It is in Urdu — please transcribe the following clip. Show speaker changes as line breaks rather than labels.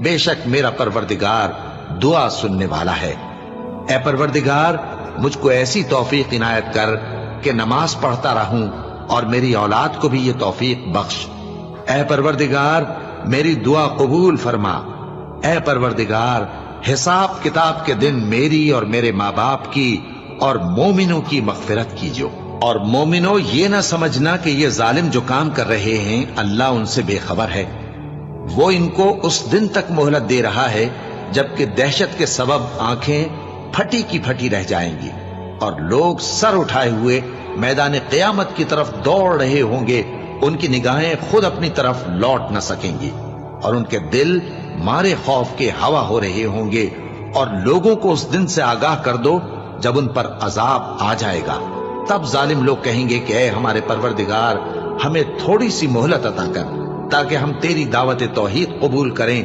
بے شک میرا پروردگار دعا سننے والا ہے۔ اے پروردگار مجھ کو ایسی توفیق عنایت کر کہ نماز پڑھتا رہوں اور میری اولاد کو بھی یہ توفیق بخش۔ اے پروردگار میری دعا قبول فرما۔ اے پروردگار حساب کتاب کے دن میری اور میرے ماں باپ کی اور مومنوں کی مغفرت کیجو۔ اور مومنوں یہ نہ سمجھنا کہ یہ ظالم جو کام کر رہے ہیں اللہ ان سے بے خبر ہے، وہ ان کو اس دن تک مہلت دے رہا ہے جبکہ دہشت کے سبب آنکھیں پھٹی کی پھٹی رہ جائیں گی اور لوگ سر اٹھائے ہوئے میدان قیامت کی طرف دوڑ رہے ہوں گے، ان کی نگاہیں خود اپنی طرف لوٹ نہ سکیں گی اور ان کے دل مارے خوف کے ہوا ہو رہے ہوں گے۔ اور لوگوں کو اس دن سے آگاہ کر دو جب ان پر عذاب آ جائے گا، تب ظالم لوگ کہیں گے کہ اے ہمارے پروردگار ہمیں تھوڑی سی مہلت عطا کر تاکہ ہم تیری دعوت توحید قبول کریں